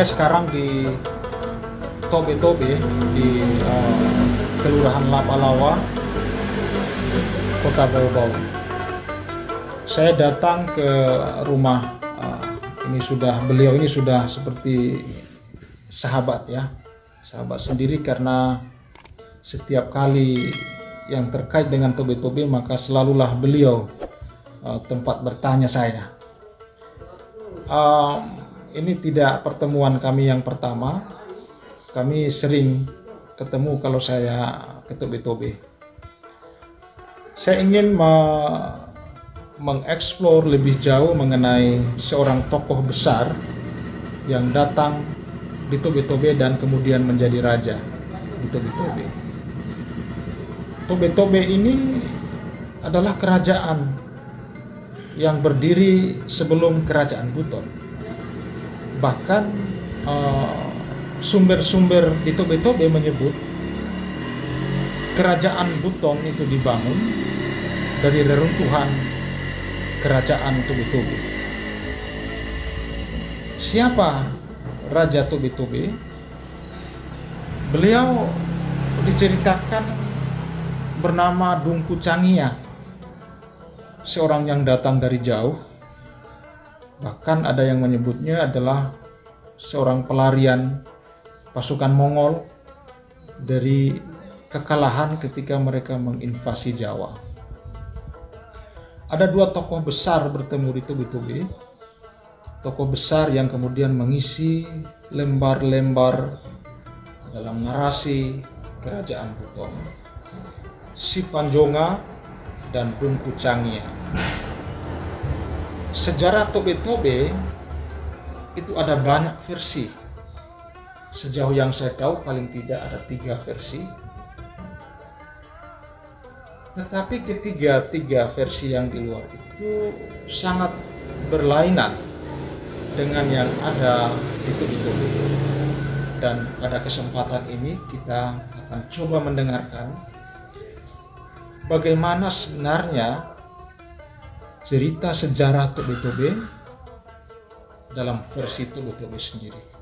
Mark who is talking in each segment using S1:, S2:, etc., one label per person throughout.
S1: Saya sekarang di Tobe-Tobe di Kelurahan Lapalawa, Kota Bau-Bau. Saya datang ke rumah beliau ini sudah seperti sahabat ya, sahabat sendiri, karena setiap kali yang terkait dengan Tobe-Tobe maka selalulah beliau tempat bertanya saya. Ini tidak pertemuan kami yang pertama. Kami sering ketemu kalau saya ke Tobe-Tobe. Saya ingin mengeksplor lebih jauh mengenai seorang tokoh besar yang datang di Tobe-Tobe dan kemudian menjadi raja di Tobe-Tobe. Tobe-Tobe ini adalah kerajaan yang berdiri sebelum kerajaan Buton. Bahkan sumber-sumber di Tobe-Tobe menyebut kerajaan Buton itu dibangun dari reruntuhan kerajaan Tobe-Tobe. Siapa Raja Tobe-Tobe? Beliau diceritakan bernama Dungku Cangia, seorang yang datang dari jauh. Bahkan ada yang menyebutnya adalah seorang pelarian pasukan Mongol dari kekalahan ketika mereka menginvasi Jawa. Ada dua tokoh besar bertemu di Tobe-Tobe. Tokoh besar yang kemudian mengisi lembar-lembar dalam narasi kerajaan Buton. Si Panjonga dan Dungku Cangia. Sejarah Tobe-Tobe itu ada banyak versi. Sejauh yang saya tahu paling tidak ada 3 versi. Tetapi ketiga versi yang di luar itu sangat berlainan dengan yang ada di Tobe-Tobe. Dan pada kesempatan ini kita akan coba mendengarkan bagaimana sebenarnya cerita sejarah Tobe-Tobe dalam versi Tobe-Tobe sendiri.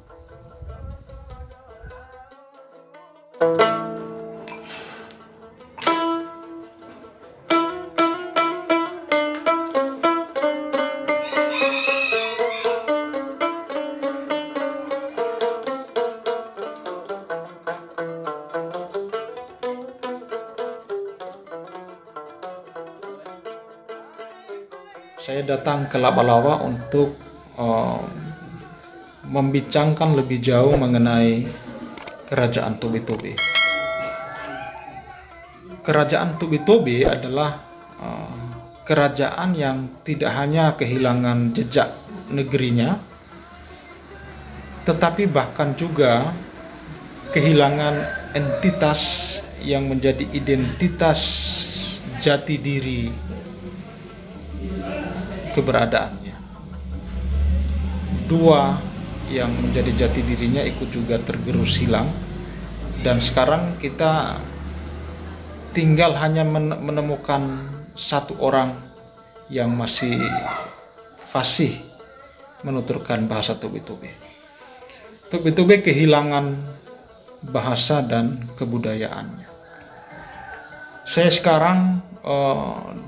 S1: Saya datang ke Lapalawa untuk membincangkan lebih jauh mengenai kerajaan Tobe-Tobe. Kerajaan Tobe-Tobe adalah kerajaan yang tidak hanya kehilangan jejak negerinya, tetapi bahkan juga kehilangan entitas yang menjadi identitas jati diri keberadaannya. Dua yang menjadi jati dirinya ikut juga tergerus hilang, dan sekarang kita tinggal hanya menemukan satu orang yang masih fasih menuturkan bahasa Tobe-Tobe. Tobe-Tobe kehilangan bahasa dan kebudayaannya. Saya sekarang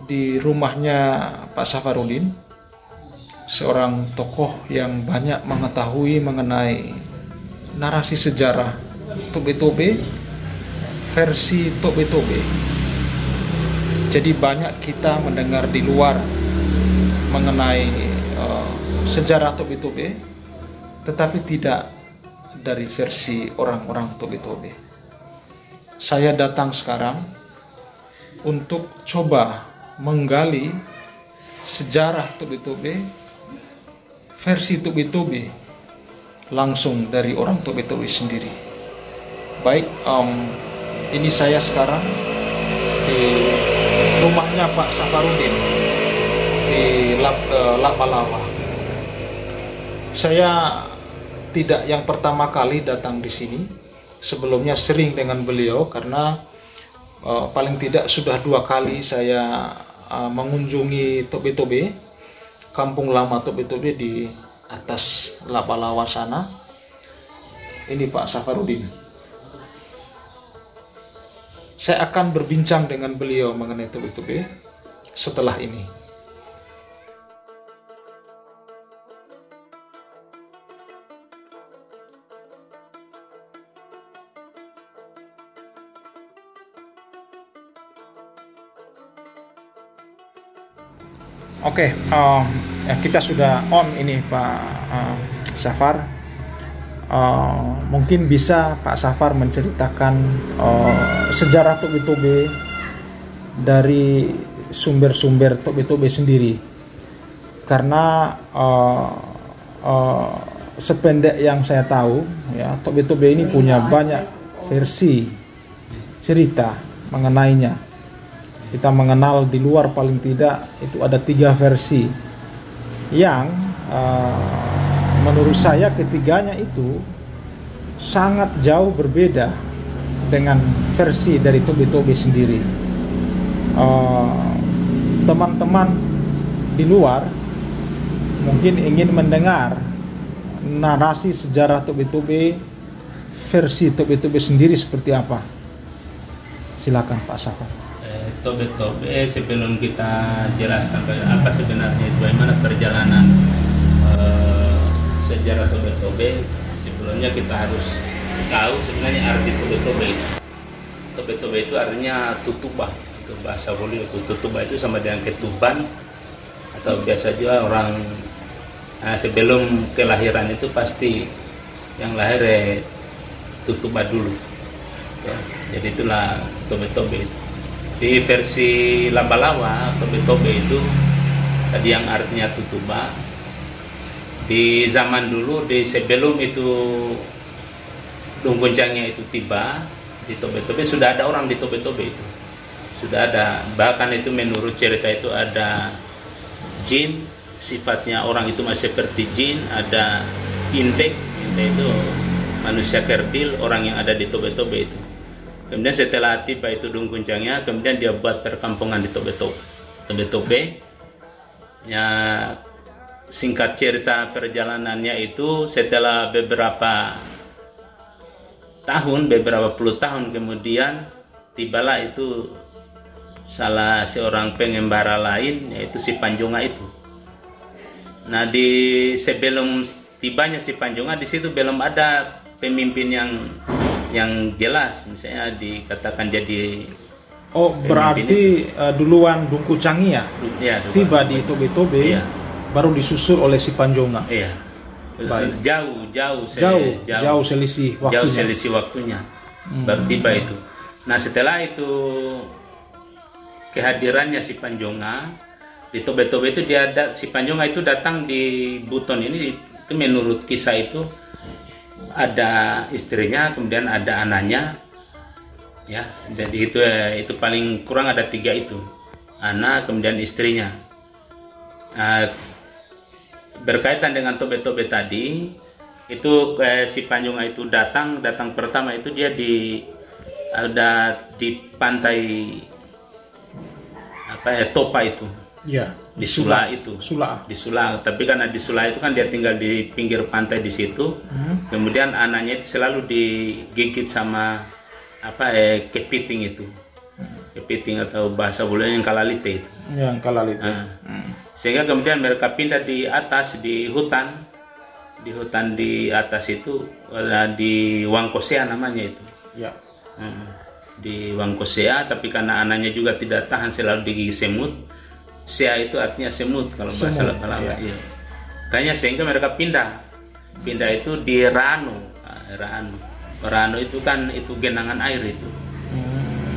S1: di rumahnya Pak Safarudin, seorang tokoh yang banyak mengetahui mengenai narasi sejarah Tobe-Tobe versi Tobe-Tobe. Jadi banyak kita mendengar di luar mengenai sejarah Tobe-Tobe, tetapi tidak dari versi orang-orang Tobe-Tobe. Saya datang sekarang untuk coba menggali sejarah Tobe-Tobe versi Tobe-Tobe langsung dari orang Tobe-Tobe sendiri. Baik, ini saya sekarang di rumahnya Pak Safarudin di Lapalawa. Saya tidak yang pertama kali datang di sini. Sebelumnya sering dengan beliau karena paling tidak sudah 2 kali saya mengunjungi Tobe-Tobe, kampung lama Tobe-Tobe di atas Lapalawa sana. ini Pak Safarudin. Saya akan berbincang dengan beliau mengenai tobe-tobe setelah ini. Oke, ya kita sudah on ini Pak Safar. Mungkin bisa Pak Safar menceritakan sejarah tobe-tobe dari sumber-sumber tobe-tobe sendiri, karena sependek yang saya tahu, ya, tobe-tobe ini punya banyak versi cerita mengenainya. Kita mengenal di luar paling tidak itu ada 3 versi yang menurut saya ketiganya itu sangat jauh berbeda dengan versi dari tobe-tobe sendiri. Teman-teman di luar mungkin ingin mendengar narasi sejarah tobe-tobe, versi tobe-tobe sendiri seperti apa. Silakan Pak Safar.
S2: Tobe-tobe, sebelum kita jelaskan apa sebenarnya itu, bagaimana perjalanan sejarah tobe-tobe, sebelumnya kita harus tahu sebenarnya arti tobe-tobe itu. Tobe-tobe itu artinya tutubah, itu bahasa Boli. Tutubah itu sama dengan ketuban, atau biasa juga orang sebelum kelahiran itu pasti yang lahir tutubah dulu, ya. Jadi itulah tobe-tobe itu. Di versi Labalawa, tobe-tobe itu tadi yang artinya tutubah. Di zaman dulu, di sebelum itu Dungkuncangnya itu tiba, di tobe-tobe sudah ada orang di tobe-tobe itu. Sudah ada, bahkan itu menurut cerita itu ada jin, sifatnya orang itu masih seperti jin, ada indek itu manusia kerdil, orang yang ada di tobe-tobe itu. Kemudian setelah tiba itu Dungkuncangnya, kemudian dia buat perkampungan di tobe-tobe. Ya, singkat cerita perjalanannya itu setelah beberapa tahun, beberapa puluh tahun kemudian tibalah itu salah seorang pengembara lain, yaitu si Panjonga itu. Nah, di sebelum tibanya si Panjonga, di situ belum ada pemimpin yang jelas, misalnya dikatakan jadi.
S1: Oh, berarti duluan Dungkucangi ya?
S2: Ya,
S1: tiba di tobe-tobe, iya. Baru disusul oleh si Panjonga.
S2: Iya. Jauh
S1: selisih waktunya.
S2: Jauh selisih waktunya. Baru tiba itu. Nah, setelah itu kehadirannya si Panjonga di tobe-tobe itu, si Panjonga itu datang di Buton ini, itu menurut kisah itu ada istrinya, kemudian ada anaknya, ya. Jadi itu paling kurang ada 3 itu, anak kemudian istrinya. Nah, berkaitan dengan tobe-tobe tadi itu, si Panjonga itu datang pertama itu dia ada di pantai Topa itu. Ya, di Sula itu. Di Sula. Tapi karena di Sula itu kan dia tinggal di pinggir pantai di situ. Kemudian anaknya itu selalu digigit sama kepiting itu. Kepiting atau bahasa Bule yang kalalite itu. Yang kalalite. Sehingga kemudian mereka pindah di atas, di hutan. Di hutan di atas itu, di Wangkosea namanya itu. Ya. Di Wangkosea, tapi karena anaknya juga tidak tahan, selalu digigit semut. Sea itu artinya semut kalau bahasa Labalawa. Iya. Kayaknya sehingga mereka pindah itu di Rano. Rano itu kan itu genangan air itu.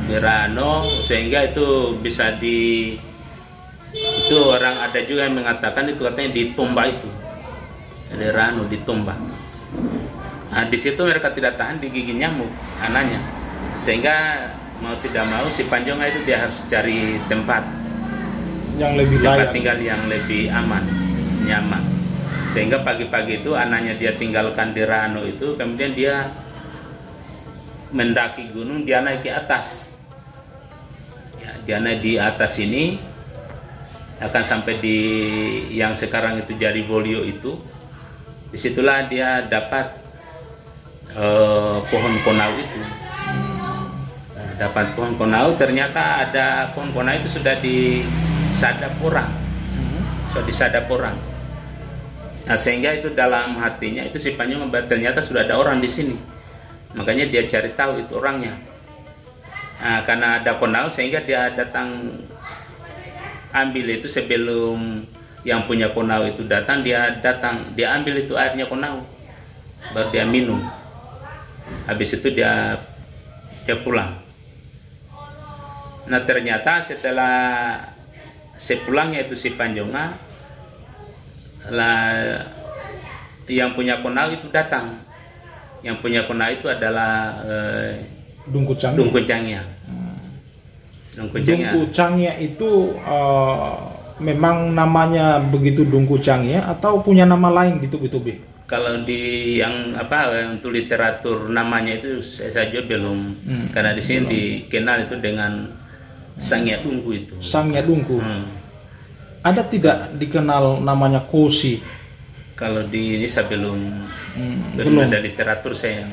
S2: Di Rano, sehingga itu bisa itu orang ada juga yang mengatakan itu katanya di Tomba itu. Di Rano, di Tomba. Nah, di situ mereka tidak tahan, digigit nyamuk anaknya. Sehingga mau tidak mau si Panjonga itu dia harus cari tempat yang lebih layak, tinggal yang lebih aman, nyaman. Sehingga pagi-pagi itu anaknya dia tinggalkan di Rano itu, kemudian dia mendaki gunung, dia naik ke atas. Ya, dia naik di atas ini akan sampai di yang sekarang itu Jaribolio itu. Disitulah dia dapat pohon konau itu. Dapat pohon konau, ternyata ada pohon konau itu sudah disadap orang, Nah, sehingga itu dalam hatinya itu si Panjung ternyata sudah ada orang di sini, makanya dia cari tahu itu orangnya. Nah, karena ada konau sehingga dia datang ambil itu sebelum yang punya konau itu datang, dia ambil itu airnya konau, baru dia minum. Habis itu dia pulang. Nah, ternyata setelah sepulangnya itu si Panjonga, lah yang punya konau itu datang. Yang punya konau itu adalah
S1: Dungku
S2: Cangya.
S1: Dungku Cangya itu memang namanya begitu Dungku Cangya atau punya nama lain di Tubi-Tubi?
S2: Kalau di yang untuk literatur namanya itu saya saja belum, karena di sini dikenal itu dengan Sangya Dungku itu. Sangya Dungku.
S1: Ada tidak dikenal namanya Kosi?
S2: Kalau di ini saya belum ada literatur saya.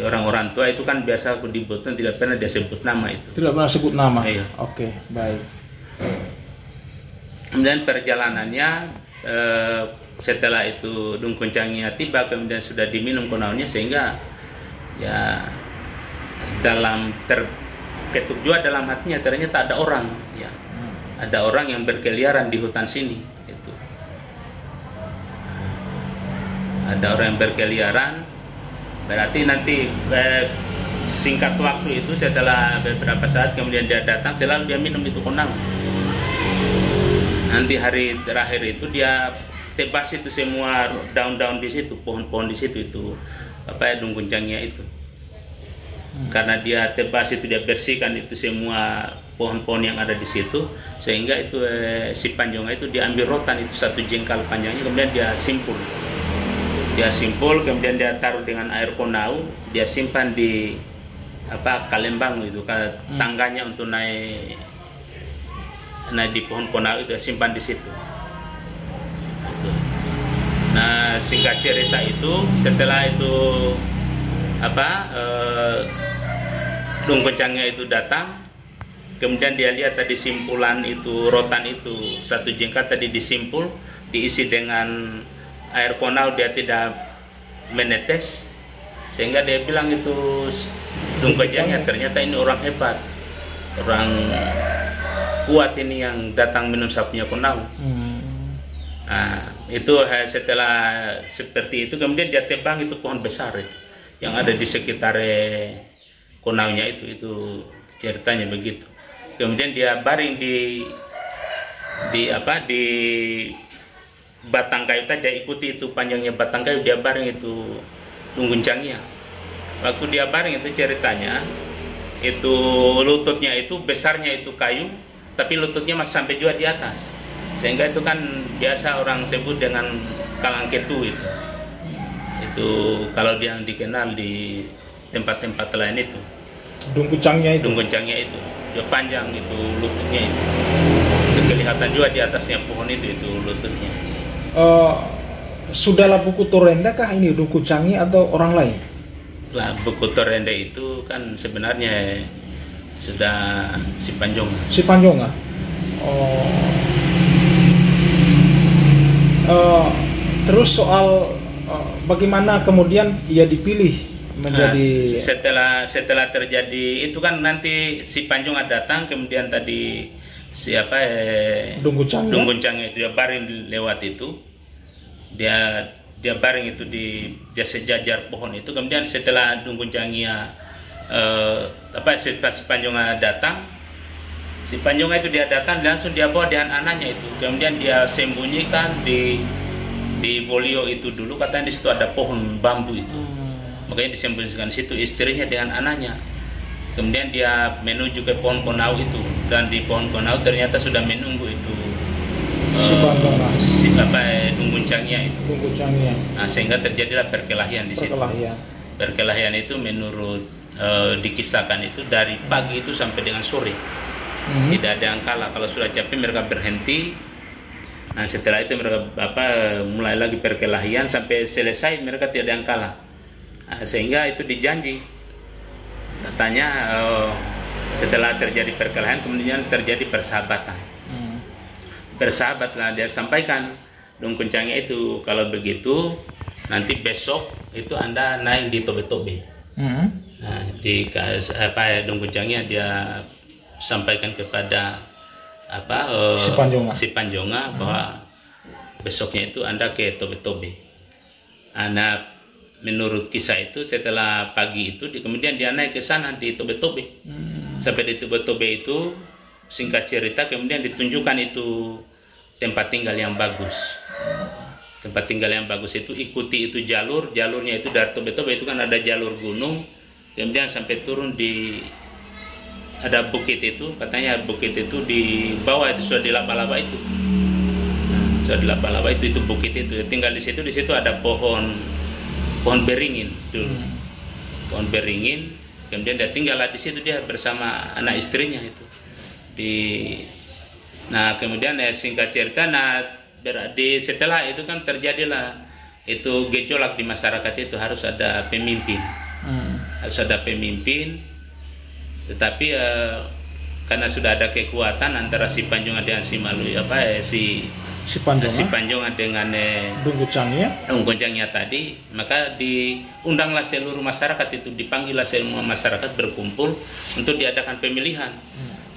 S2: Orang-orang tua itu kan biasa aku di Boton tidak pernah dia sebut nama itu.
S1: Tidak pernah sebut nama.
S2: Iya.
S1: Oke, baik.
S2: Kemudian perjalanannya setelah itu Dungku Cangya tiba, kemudian sudah diminum konaunya, sehingga ya dalam terketuk juga dalam hatinya ternyata ada orang, ya ada orang yang berkeliaran di hutan sini, gitu. Ada orang yang berkeliaran, berarti nanti singkat waktu itu setelah beberapa saat kemudian dia datang, selalu dia minum itu konau. Nanti hari terakhir itu dia tebas itu semua daun-daun di situ, pohon-pohon di situ itu Dungku Cangya itu. Karena dia tebas itu, dia bersihkan itu semua pohon-pohon yang ada di situ, sehingga itu si Panjonga itu diambil rotan itu 1 jengkal panjangnya, kemudian dia simpul, kemudian dia taruh dengan air konau, dia simpan di kalembang itu, tangganya untuk naik di pohon konau itu, dia simpan di situ. Nah, singkat cerita itu setelah itu Dungku Cangya itu datang, kemudian dia lihat tadi simpulan itu, rotan itu 1 jengkal tadi disimpul, diisi dengan air konau, dia tidak menetes, sehingga dia bilang itu Dungku Cangya ternyata ini orang hebat, orang kuat ini yang datang minum sapunya konau. Nah, itu setelah seperti itu kemudian dia tebang itu pohon besar yang ada di sekitar konaunya itu ceritanya begitu. Kemudian dia baring di batang kayu tadi, dia ikuti itu panjangnya batang kayu, dia baring itu Dungku Cangya. Waktu dia baring itu ceritanya itu lututnya itu besarnya itu kayu, tapi lututnya masih sampai juga di atas. Sehingga itu kan biasa orang sebut dengan kalangketu itu. Itu kalau dia dikenal di tempat-tempat lain itu.
S1: Dungku Cangya itu.
S2: Dungku Cangya itu. Dia panjang itu lututnya itu. Kelihatan juga di atasnya pohon itu lututnya.
S1: Sudahlah buku Torenda kah ini Dungku Cangya atau orang lain?
S2: Lah, buku Torenda itu kan sebenarnya sudah si Panjonga.
S1: Si Panjonga. Terus soal bagaimana kemudian ia dipilih menjadi
S2: setelah terjadi itu kan nanti si Panjonga datang, kemudian tadi siapa
S1: Dungku
S2: Cangya itu dia baring lewat itu, dia baring itu dia sejajar pohon itu, kemudian setelah Dungku Cangya setelah si Panjonga datang, si Panjonga itu dia datang langsung dia bawa dengan anaknya itu, kemudian dia sembunyikan di folio itu dulu, katanya di situ ada pohon bambu itu, makanya disembunyikan di situ istrinya dengan anaknya. Kemudian dia menuju ke pohon konau itu, dan di pohon konau ternyata sudah menunggu itu Dungku Cangya itu.
S1: Dungku Cangya.
S2: Nah, sehingga terjadilah perkelahian di situ. Perkelahian itu menurut dikisahkan itu dari pagi itu sampai dengan sore. Tidak ada yang kalah. Kalau sudah capek mereka berhenti. Nah, setelah itu mereka mulai lagi perkelahian sampai selesai, mereka tidak ada yang kalah. Sehingga itu dijanji, katanya setelah terjadi perkelahian kemudian terjadi persahabatan. Bersahabatlah, dia sampaikan Dongkun Cangya itu, kalau begitu nanti besok itu Anda naik di tobe-tobe. Nah, di Dongkun Cangya dia sampaikan kepada si Panjonga bahwa besoknya itu Anda ke tobe-tobe. Nah, menurut kisah itu setelah pagi itu kemudian dia naik ke sana di tobe-tobe. Sampai di tobe-tobe itu, singkat cerita, kemudian ditunjukkan itu tempat tinggal yang bagus. Tempat tinggal yang bagus itu ikuti itu jalurnya itu dari tobe-tobe itu kan ada jalur gunung, kemudian sampai turun di ada bukit itu, katanya bukit itu di bawah itu sudah dilaba-laba itu. Sudah dilaba-laba itu bukit itu. Tinggal di situ ada pohon beringin dulu. Pohon beringin, kemudian dia tinggallah di situ dia bersama anak istrinya itu. Nah, kemudian singkat cerita, setelah itu kan terjadilah itu gejolak di masyarakat itu, harus ada pemimpin. Harus ada pemimpin, tetapi karena sudah ada kekuatan antara si Panjonga dengan si Panjonga dengan
S1: Dongkun
S2: Cangya tadi, maka diundanglah seluruh masyarakat itu, dipanggillah semua masyarakat berkumpul untuk diadakan pemilihan.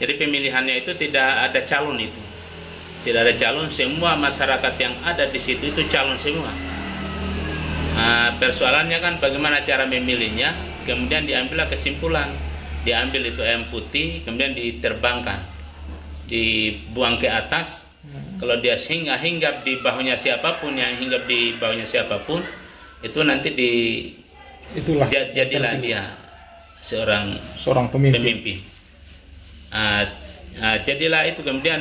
S2: Jadi pemilihannya itu tidak ada calon itu. Tidak ada calon, semua masyarakat yang ada di situ itu calon semua. Nah, persoalannya kan bagaimana cara memilihnya, kemudian diambillah kesimpulan. Diambil itu ayam putih, kemudian diterbangkan. Dibuang ke atas. Kalau dia hinggap di bahunya siapapun, yang hinggap di bahunya siapapun, itu nanti jadilah dia seorang pemimpin. Jadilah itu, kemudian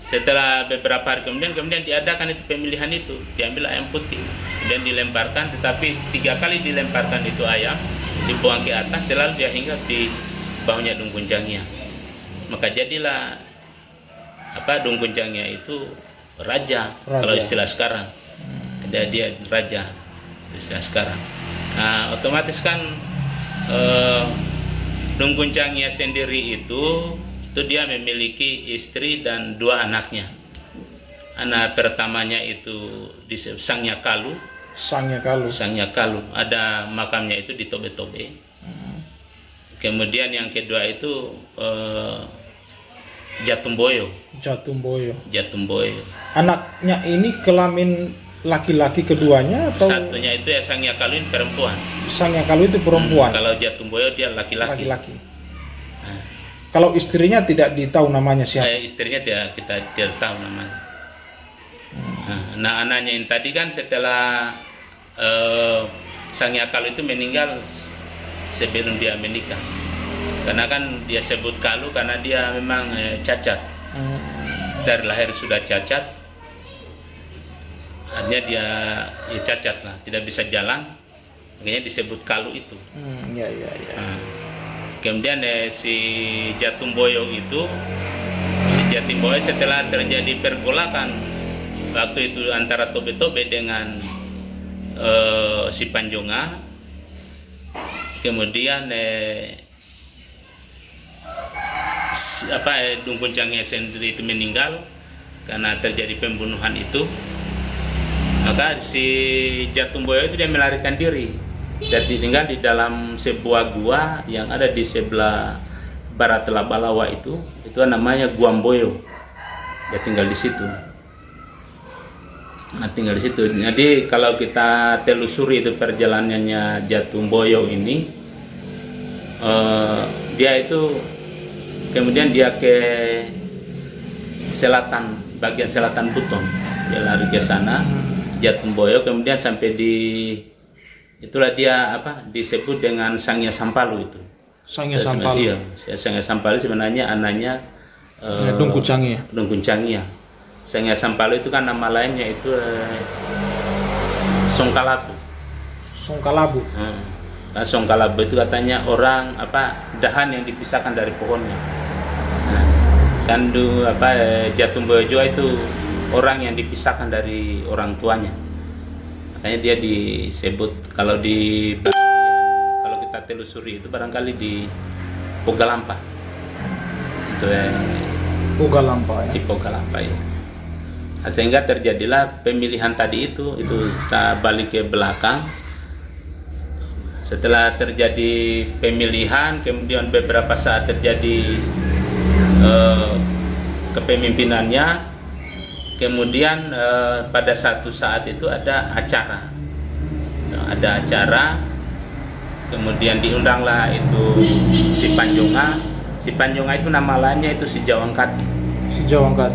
S2: setelah beberapa hari kemudian diadakan itu pemilihan itu, diambil ayam putih dan dilemparkan, tetapi 3 kali dilemparkan itu ayam, dibuang ke atas, selalu dia hinggap di bahunya Dongkun Cangya. Maka jadilah Dongkun Cangya itu raja. Kalau istilah sekarang, dia raja istilah sekarang. Nah, otomatis kan Dongkun Cangya sendiri itu dia memiliki istri dan 2 anaknya. Anak pertamanya itu Sangya Kalu. Ada makamnya itu di Tobe-Tobe. Kemudian yang kedua itu Jatumboyo.
S1: Anaknya ini kelamin laki-laki keduanya atau?
S2: Satunya itu Sangya Kalu ini perempuan.
S1: Kalau
S2: Jatumboyo dia laki-laki.
S1: Kalau istrinya tidak ditahu namanya siapa?
S2: Istrinya kita tidak tahu namanya. Nah, anaknya yang tadi kan setelah Sangya Kalu itu meninggal sebelum dia menikah. Karena kan dia sebut Kalu karena dia memang cacat. Dari lahir sudah cacat. Artinya dia cacat lah, tidak bisa jalan. Makanya disebut Kalu itu. Kemudian si Jatumboyo setelah terjadi pergolakan waktu itu antara Tobe-Tobe dengan si Panjonga, kemudian Dongkun Cangya sendiri itu meninggal karena terjadi pembunuhan itu. Maka si Jatumboyo itu dia melarikan diri. Jadi tinggal di dalam sebuah gua yang ada di sebelah barat Labalawa itu namanya Guamboyo. Dia tinggal di situ. Jadi kalau kita telusuri itu perjalanannya Jatumboyo ini, dia itu kemudian dia ke selatan, bagian selatan Buton. Dia lari ke sana, Jatumboyo, kemudian sampai itulah dia disebut dengan Sangya Sampalu itu.
S1: Sangya Sampalu.
S2: Iya, Sangya Sampalu sebenarnya anaknya
S1: Dongkun
S2: Cangya. Sangya Sampalu itu kan nama lainnya itu Songkalabu. Nah, Songkalabu itu katanya orang dahan yang dipisahkan dari pohonnya. Nah, kan Jatumboyo itu orang yang dipisahkan dari orang tuanya. Makanya dia disebut kalau di bagian, kalau kita telusuri itu barangkali di Pogalampa. Itu
S1: Pogalampa ya.
S2: Di Pogalampa ya. Nah, sehingga terjadilah pemilihan tadi itu kita balik ke belakang. Setelah terjadi pemilihan, kemudian beberapa saat terjadi kepemimpinannya, kemudian pada satu saat itu ada acara, kemudian diundanglah itu si Panjonga. Si Panjonga itu nama lainnya itu si Jawangkati.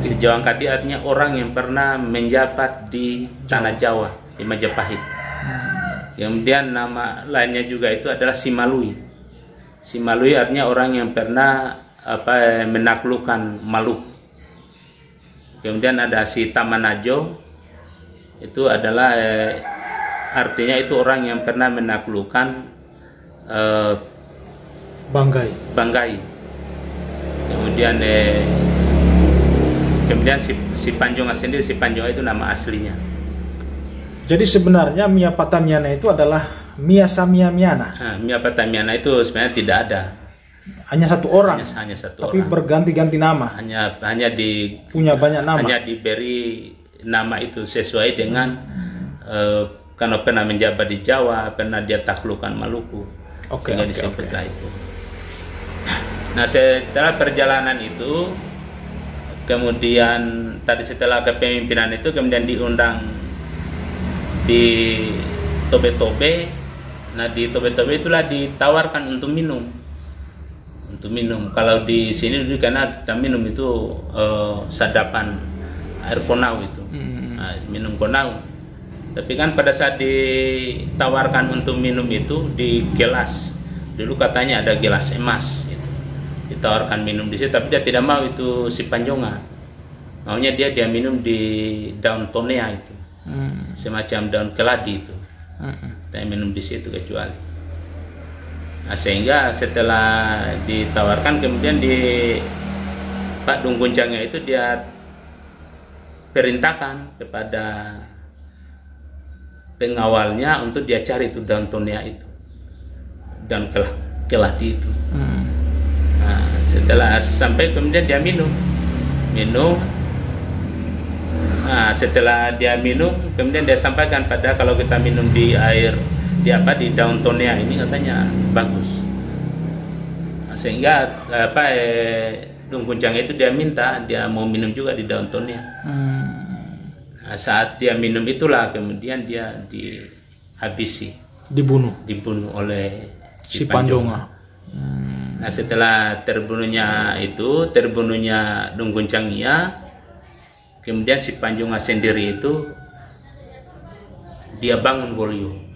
S2: Si Jawangkati artinya orang yang pernah menjabat di tanah Jawa, di Majapahit. Kemudian nama lainnya juga itu adalah Simalui. Simalui artinya orang yang pernah menaklukkan Maluku. Kemudian ada si Tamanajo, itu adalah artinya itu orang yang pernah menaklukkan Banggai. Kemudian si Panjonga sendiri, si Panjonga itu nama aslinya.
S1: Jadi sebenarnya Mia Patamiana itu adalah Mia Samiamiana.
S2: Mia Patamiana itu sebenarnya tidak ada.
S1: Hanya satu orang.
S2: Hanya satu
S1: tapi
S2: orang.
S1: berganti-ganti nama.
S2: Hanya
S1: punya banyak nama.
S2: Hanya diberi nama itu sesuai dengan karena pernah menjabat di Jawa, pernah dia taklukkan Maluku.
S1: Oke.
S2: Itu. Nah, setelah perjalanan itu, kemudian tadi setelah kepemimpinan itu kemudian diundang di Tobe-Tobe. Nah, di Tobe-Tobe itulah ditawarkan untuk minum. Kalau di sini karena kita minum itu sadapan air konau itu. Nah, minum konau. Tapi kan pada saat ditawarkan untuk minum itu di gelas. Dulu katanya ada gelas emas gitu. Ditawarkan minum di situ, tapi dia tidak mau itu si Panjonga. Maunya dia minum di daun tonea itu. Semacam daun keladi itu. Saya minum di situ kecuali. Nah, sehingga setelah ditawarkan kemudian di Pak Dungkuncangnya itu dia perintahkan kepada pengawalnya untuk dia cari itu daun tonea itu, daun keladi itu. Nah, setelah sampai kemudian dia minum. Nah, setelah dia minum, kemudian dia sampaikan pada kalau kita minum di air di daun tonea ini katanya bagus. Nah, sehingga Dungkuncang itu dia minta dia mau minum juga di daun tonea. Nah, saat dia minum itulah kemudian dia dihabisi, dibunuh oleh si Panjonga. Nah, setelah terbunuhnya Dungkuncangnya, kemudian si Panjonga sendiri itu dia bangun Wolio.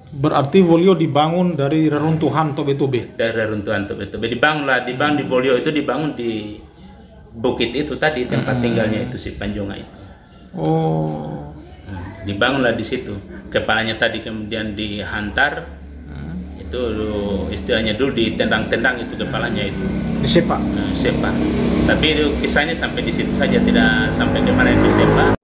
S1: Berarti Wolio dibangun dari reruntuhan Tobe-Tobe.
S2: Dibangun di Wolio itu, dibangun di bukit itu tadi tempat tinggalnya itu si Panjonga itu.
S1: Oh.
S2: Dibangunlah di situ. Kepalanya tadi kemudian dihantar. Itu istilahnya dulu ditendang-tendang itu kepalanya itu.
S1: Disepak.
S2: Sepak. Tapi itu kisahnya sampai di situ saja, tidak sampai kemana disepak.